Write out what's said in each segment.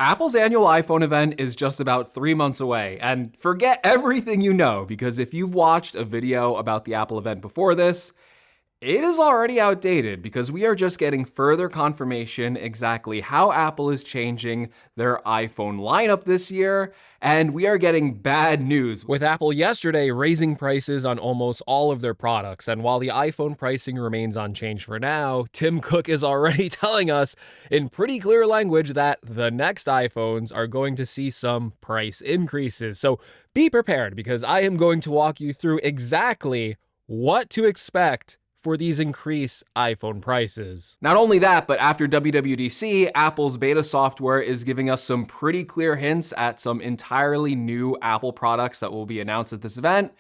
Apple's annual iPhone event is just about 3 months away, and forget everything you know, because if you've watched a video about the Apple event before this, it is already outdated because we are just getting further confirmation exactly how Apple is changing their iPhone lineup this year, and we are getting bad news, with Apple yesterday raising prices on almost all of their products. And while the iPhone pricing remains unchanged for now, Tim Cook is already telling us in pretty clear language that the next iPhones are going to see some price increases. So be prepared, because I am going to walk you through exactly what to expect for these increased iPhone prices. Not only that, but after WWDC, Apple's beta software is giving us some pretty clear hints at some entirely new Apple products that will be announced at this event.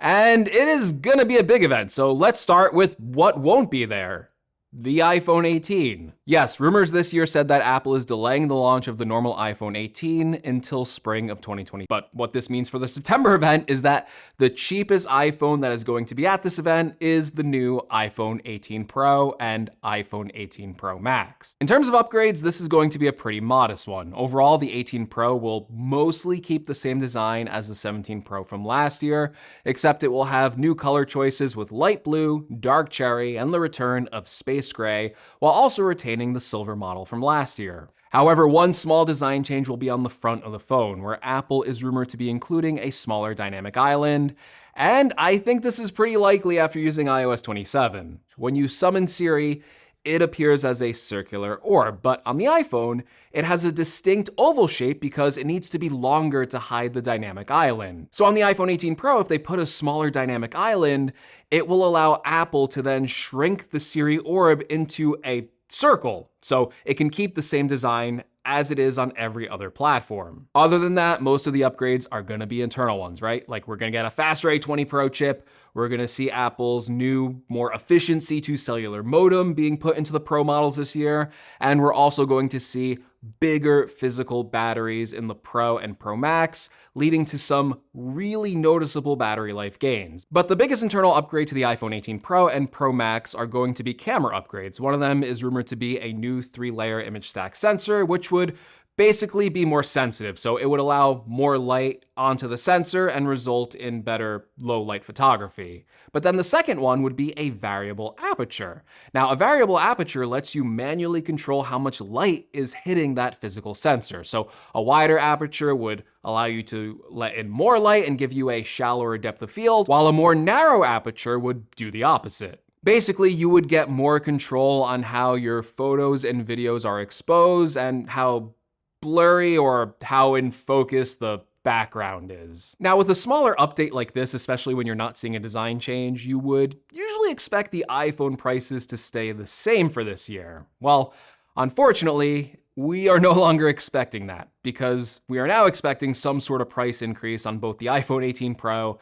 And it is gonna be a big event, so let's start with what won't be there. The iPhone 18. Yes, rumors this year said that Apple is delaying the launch of the normal iPhone 18 until spring of 2020. But what this means for the September event is that the cheapest iPhone that is going to be at this event is the new iPhone 18 Pro and iPhone 18 Pro Max. In terms of upgrades, this is going to be a pretty modest one. Overall, the 18 Pro will mostly keep the same design as the 17 Pro from last year, except it will have new color choices with light blue, dark cherry, and the return of space gray, while also retaining the silver model from last year. However, one small design change will be on the front of the phone, where Apple is rumored to be including a smaller dynamic island, and I think this is pretty likely after using iOS 27. When you summon Siri, it appears as a circular orb, but on the iPhone, it has a distinct oval shape because it needs to be longer to hide the dynamic island. So on the iPhone 18 Pro, if they put a smaller dynamic island, it will allow Apple to then shrink the Siri orb into a circle, so it can keep the same design as it is on every other platform. Other than that, most of the upgrades are gonna be internal ones, right? Like, we're gonna get a faster A20 Pro chip, we're gonna see Apple's new, more efficient C2 cellular modem being put into the Pro models this year, and we're also going to see bigger physical batteries in the Pro and Pro Max, leading to some really noticeable battery life gains. But the biggest internal upgrade to the iPhone 18 Pro and Pro Max are going to be camera upgrades. One of them is rumored to be a new 3-layer image stack sensor, which would basically be more sensitive. So it would allow more light onto the sensor and result in better low light photography. But then the second one would be a variable aperture. Now, a variable aperture lets you manually control how much light is hitting that physical sensor. So a wider aperture would allow you to let in more light and give you a shallower depth of field, while a more narrow aperture would do the opposite. Basically, you would get more control on how your photos and videos are exposed and how blurry or how in focus the background is. Now, with a smaller update like this, especially when you're not seeing a design change, you would usually expect the iPhone prices to stay the same for this year. Well, unfortunately, we are no longer expecting that, because we are now expecting some sort of price increase on both the iPhone 18 Pro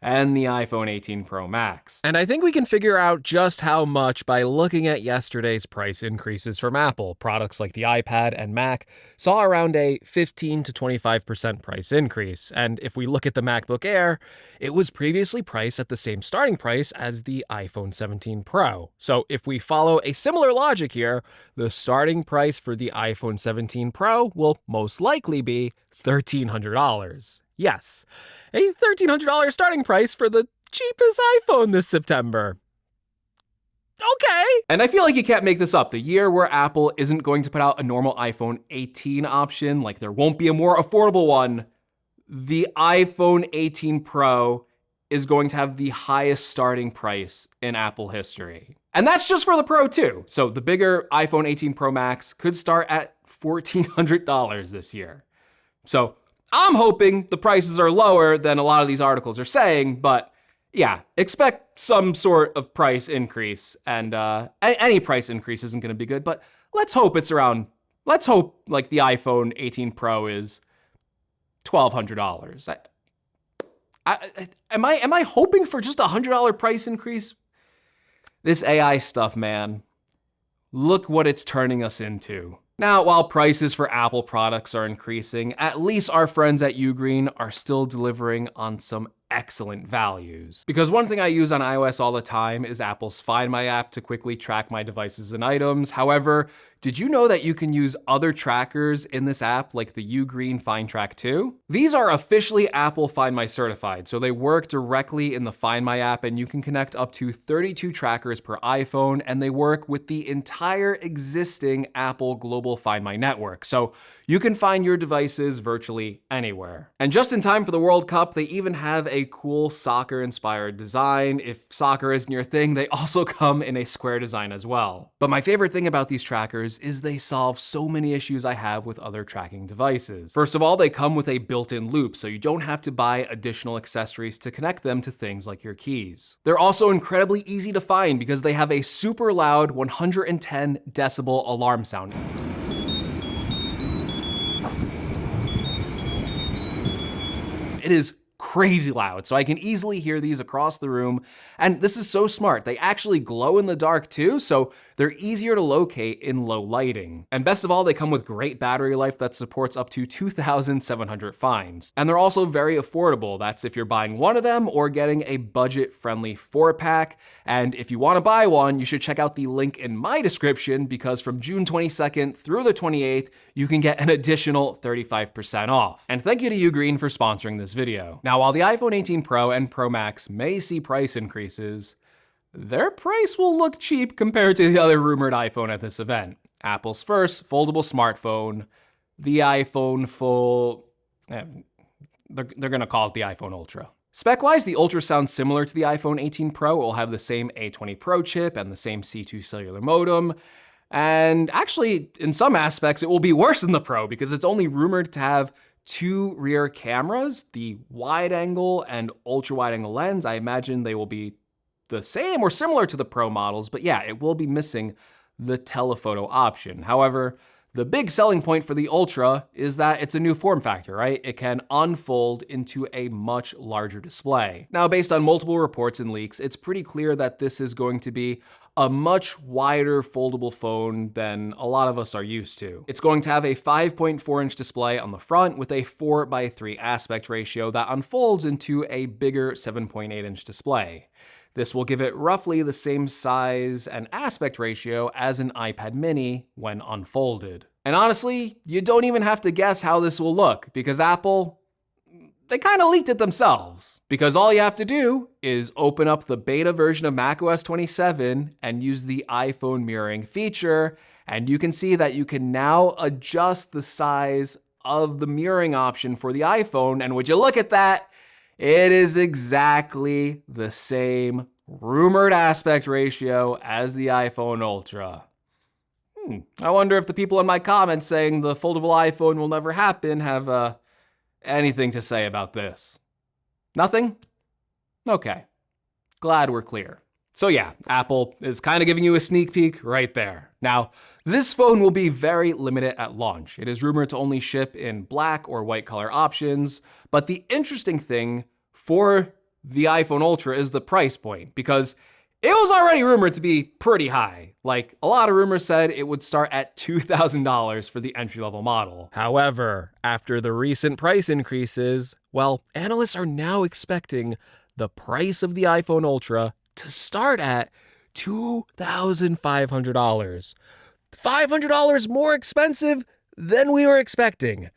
and the iPhone 18 Pro Max. And I think we can figure out just how much by looking at yesterday's price increases from Apple. Products like the iPad and Mac saw around a 15 to 25% price increase. And if we look at the MacBook Air, it was previously priced at the same starting price as the iPhone 17 Pro. So if we follow a similar logic here, the starting price for the iPhone 17 Pro will most likely be $1,300. Yes, a $1,300 starting price for the cheapest iPhone this September. Okay. And I feel like you can't make this up. The year where Apple isn't going to put out a normal iPhone 18 option, like there won't be a more affordable one, the iPhone 18 Pro is going to have the highest starting price in Apple history. And that's just for the Pro too. So the bigger iPhone 18 Pro Max could start at $1,400 this year. So I'm hoping the prices are lower than a lot of these articles are saying, but yeah, expect some sort of price increase. And any price increase isn't going to be good, but let's hope like the iPhone 18 Pro is $1,200. Am I hoping for just $100 price increase? This AI stuff, man, look what it's turning us into. Now, while prices for Apple products are increasing, at least our friends at UGREEN are still delivering on some excellent values. Because one thing I use on iOS all the time is Apple's Find My app to quickly track my devices and items. However, Did you know that you can use other trackers in this app like the UGREEN Find Track 2? These are officially Apple Find My certified, so they work directly in the Find My app and you can connect up to 32 trackers per iPhone, and they work with the entire existing Apple global Find My network. So you can find your devices virtually anywhere. And just in time for the World Cup, they even have a cool soccer-inspired design. If soccer isn't your thing, they also come in a square design as well. But my favorite thing about these trackers is they solve so many issues I have with other tracking devices. First of all, they come with a built-in loop, so you don't have to buy additional accessories to connect them to things like your keys. They're also incredibly easy to find because they have a super loud 110 decibel alarm sound. It is crazy loud, so I can easily hear these across the room. And this is so smart. They actually glow in the dark too, so they're easier to locate in low lighting. And best of all, they come with great battery life that supports up to 2,700 finds. And they're also very affordable. That's if you're buying one of them or getting a budget-friendly 4-pack. And if you want to buy one, you should check out the link in my description, because from June 22nd through the 28th, you can get an additional 35% off. And thank you to UGREEN for sponsoring this video. Now, while the iPhone 18 Pro and Pro Max may see price increases, their price will look cheap compared to the other rumored iPhone at this event. Apple's first foldable smartphone, the iPhone they're gonna call it the iPhone Ultra. Spec-wise, the Ultra sounds similar to the iPhone 18 Pro. It will have the same A20 Pro chip and the same C2 cellular modem. And actually, in some aspects, it will be worse than the Pro because it's only rumored to have 2 rear cameras, the wide angle and ultra wide angle lens. I imagine they will be the same or similar to the Pro models, but yeah, it will be missing the telephoto option. However, the big selling point for the Ultra is that it's a new form factor, right? It can unfold into a much larger display. Now, based on multiple reports and leaks, it's pretty clear that this is going to be a much wider foldable phone than a lot of us are used to. It's going to have a 5.4-inch display on the front with a 4:3 aspect ratio that unfolds into a bigger 7.8-inch display. This will give it roughly the same size and aspect ratio as an iPad mini when unfolded. And honestly, you don't even have to guess how this will look, because Apple, they kind of leaked it themselves. Because all you have to do is open up the beta version of macOS 27 and use the iPhone mirroring feature, and you can see that you can now adjust the size of the mirroring option for the iPhone, and would you look at that, it is exactly the same rumored aspect ratio as the iPhone Ultra. I wonder if the people in my comments saying the foldable iPhone will never happen have anything to say about this. Nothing? Okay. Glad we're clear. So yeah, Apple is kind of giving you a sneak peek right there. Now, this phone will be very limited at launch. It is rumored to only ship in black or white color options, but the interesting thing for the iPhone Ultra is the price point, because it was already rumored to be pretty high. Like, a lot of rumors said it would start at $2,000 for the entry-level model. However, after the recent price increases, well, analysts are now expecting the price of the iPhone Ultra to start at $2,500. $500 more expensive than we were expecting.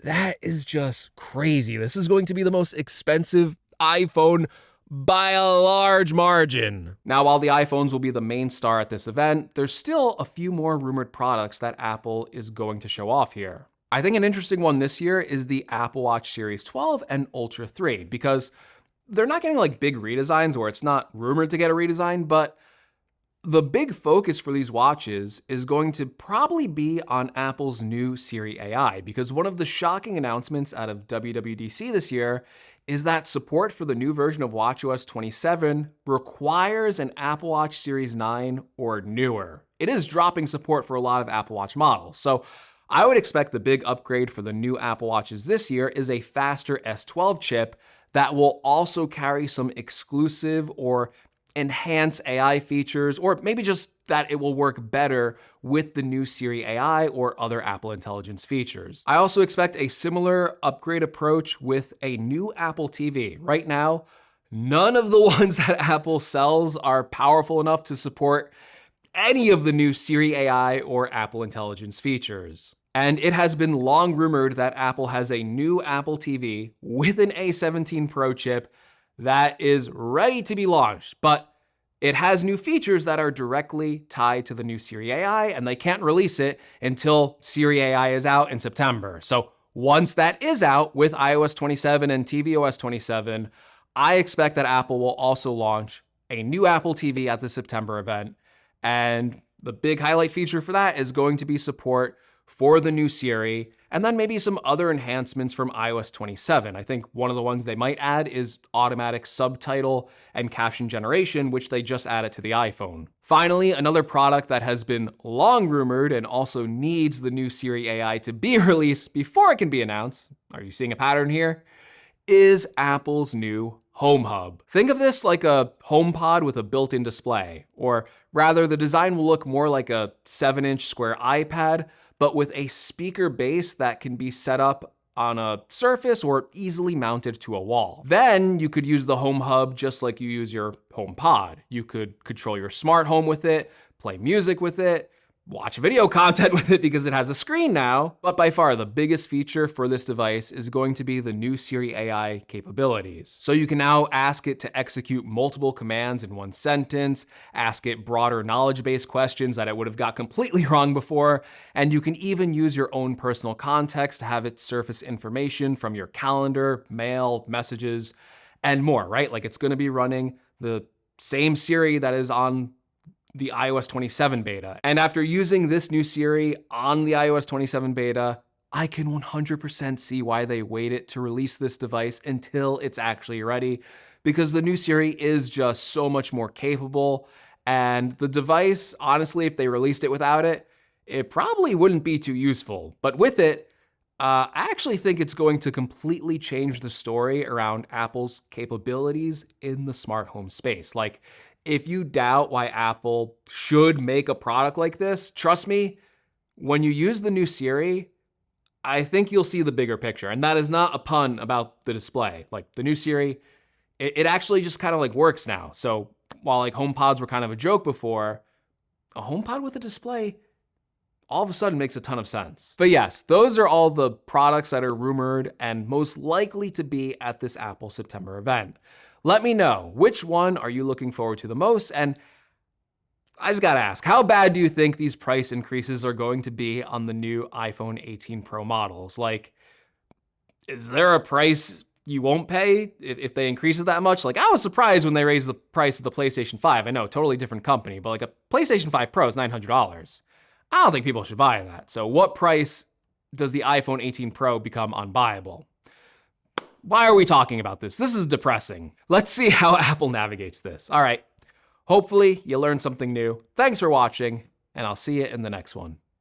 That is just crazy. This is going to be the most expensive iPhone by a large margin. Now, while the iPhones will be the main star at this event, there's still a few more rumored products that Apple is going to show off here. I think an interesting one this year is the Apple Watch Series 12 and Ultra 3, because they're not getting like big redesigns, or it's not rumored to get a redesign, but the big focus for these watches is going to probably be on Apple's new Siri AI, because one of the shocking announcements out of WWDC this year is that support for the new version of watchOS 27 requires an Apple Watch Series 9 or newer. It is dropping support for a lot of Apple Watch models, so I would expect the big upgrade for the new Apple Watches this year is a faster S12 chip that will also carry some exclusive or enhance AI features, or maybe just that it will work better with the new Siri AI or other Apple Intelligence features. I also expect a similar upgrade approach with a new Apple TV. Right now, none of the ones that Apple sells are powerful enough to support any of the new Siri AI or Apple Intelligence features. And it has been long rumored that Apple has a new Apple TV with an A17 Pro chip that is ready to be launched, but it has new features that are directly tied to the new Siri AI, and they can't release it until Siri AI is out in September. So once that is out with iOS 27 and tvOS 27, I expect that Apple will also launch a new Apple TV at the September event. And the big highlight feature for that is going to be support for the new Siri, and then maybe some other enhancements from iOS 27. I think one of the ones they might add is automatic subtitle and caption generation, which they just added to the iPhone. Finally, another product that has been long rumored and also needs the new Siri AI to be released before it can be announced, are you seeing a pattern here? Is Apple's new Home Hub. Think of this like a HomePod with a built-in display, or rather the design will look more like a 7-inch square iPad, but with a speaker base that can be set up on a surface or easily mounted to a wall. Then you could use the Home Hub just like you use your HomePod. You could control your smart home with it, play music with it, watch video content with it because it has a screen now. But by far the biggest feature for this device is going to be the new Siri AI capabilities. So you can now ask it to execute multiple commands in one sentence, ask it broader knowledge-based questions that it would have got completely wrong before, and you can even use your own personal context to have it surface information from your calendar, mail, messages, and more, right? Like it's gonna be running the same Siri that is on the iOS 27 beta. And after using this new Siri on the iOS 27 beta, I can 100% see why they waited to release this device until it's actually ready, because the new Siri is just so much more capable. And the device, honestly, if they released it without it, it probably wouldn't be too useful. But with it, I actually think it's going to completely change the story around Apple's capabilities in the smart home space. Like, if you doubt why Apple should make a product like this, trust me, when you use the new Siri, I think you'll see the bigger picture. And that is not a pun about the display. Like the new Siri, it actually just kind of like works now. So while like HomePods were kind of a joke before, a HomePod with a display all of a sudden makes a ton of sense. But yes, those are all the products that are rumored and most likely to be at this Apple September event. Let me know, which one are you looking forward to the most? And I just gotta ask, how bad do you think these price increases are going to be on the new iPhone 18 Pro models? Like, is there a price you won't pay if they increase it that much? Like, I was surprised when they raised the price of the PlayStation 5. I know, totally different company, but like a PlayStation 5 Pro is $900. I don't think people should buy that. So what price does the iPhone 18 Pro become unbuyable? Why are we talking about this? This is depressing. Let's see how Apple navigates this. All right, hopefully you learned something new. Thanks for watching, and I'll see you in the next one.